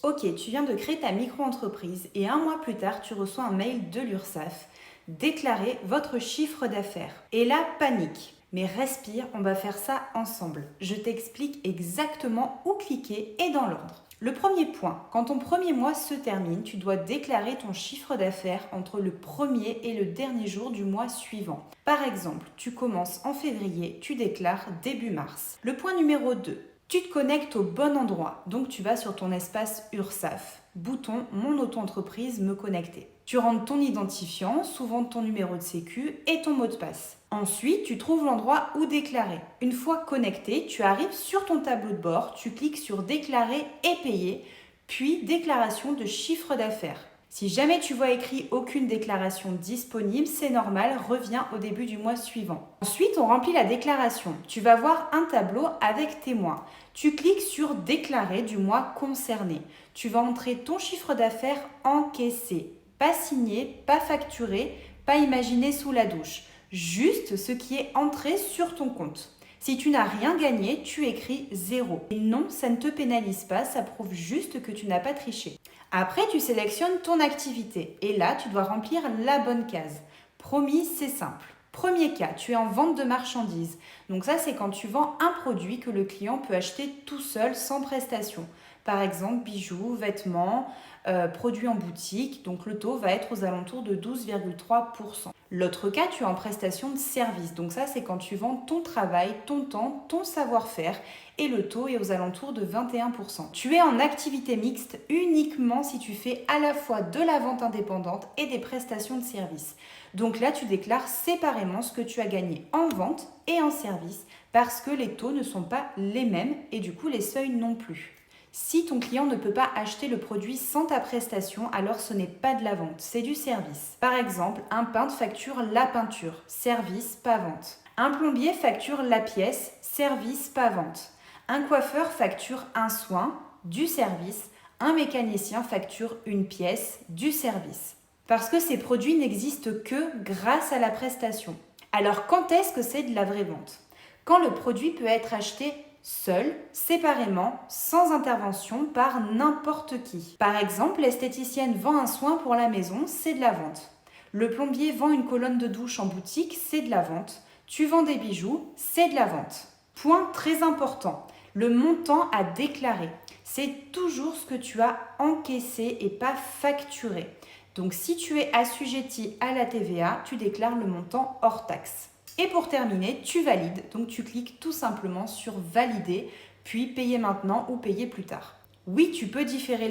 Ok, tu viens de créer ta micro-entreprise et un mois plus tard, tu reçois un mail de l'URSSAF. Déclarez votre chiffre d'affaires. Et là, panique. Mais respire, on va faire ça ensemble. Je t'explique exactement où cliquer et dans l'ordre. Le premier point, quand ton premier mois se termine, tu dois déclarer ton chiffre d'affaires entre le premier et le dernier jour du mois suivant. Par exemple, tu commences en février, tu déclares début mars. Le point numéro 2. Tu te connectes au bon endroit, donc tu vas sur ton espace URSSAF, bouton Mon auto-entreprise me connecter. Tu rentres ton identifiant, souvent ton numéro de sécu et ton mot de passe. Ensuite, tu trouves l'endroit où déclarer. Une fois connecté, tu arrives sur ton tableau de bord, tu cliques sur Déclarer et payer, puis Déclaration de chiffre d'affaires. Si jamais tu vois écrit aucune déclaration disponible, c'est normal, reviens au début du mois suivant. Ensuite, on remplit la déclaration. Tu vas voir un tableau avec tes mois. Tu cliques sur Déclarer du mois concerné. Tu vas entrer ton chiffre d'affaires encaissé, pas signé, pas facturé, pas imaginé sous la douche. Juste ce qui est entré sur ton compte. Si tu n'as rien gagné, tu écris 0. Et non, ça ne te pénalise pas, ça prouve juste que tu n'as pas triché. Après, tu sélectionnes ton activité et là, tu dois remplir la bonne case. Promis, c'est simple. Premier cas, tu es en vente de marchandises. Donc ça, c'est quand tu vends un produit que le client peut acheter tout seul sans prestation. Par exemple, bijoux, vêtements, produits en boutique. Donc le taux va être aux alentours de 12,3%. L'autre cas, tu es en prestation de service. Donc ça, c'est quand tu vends ton travail, ton temps, ton savoir-faire et le taux est aux alentours de 21%. Tu es en activité mixte uniquement si tu fais à la fois de la vente indépendante et des prestations de service. Donc là, tu déclares séparément ce que tu as gagné en vente et en service parce que les taux ne sont pas les mêmes et du coup les seuils non plus. Si ton client ne peut pas acheter le produit sans ta prestation, alors ce n'est pas de la vente, c'est du service. Par exemple, un peintre facture la peinture, service, pas vente. Un plombier facture la pièce, service, pas vente. Un coiffeur facture un soin, du service. Un mécanicien facture une pièce, du service. Parce que ces produits n'existent que grâce à la prestation. Alors quand est-ce que c'est de la vraie vente ? Quand le produit peut être acheté seul, séparément, sans intervention par n'importe qui. Par exemple, l'esthéticienne vend un soin pour la maison, c'est de la vente. Le plombier vend une colonne de douche en boutique, c'est de la vente. Tu vends des bijoux, c'est de la vente. Point très important, le montant à déclarer. C'est toujours ce que tu as encaissé et pas facturé. Donc si tu es assujetti à la TVA, tu déclares le montant hors taxe. Et pour terminer, tu valides. Donc tu cliques tout simplement sur valider, puis payer maintenant ou payer plus tard. Oui, tu peux différer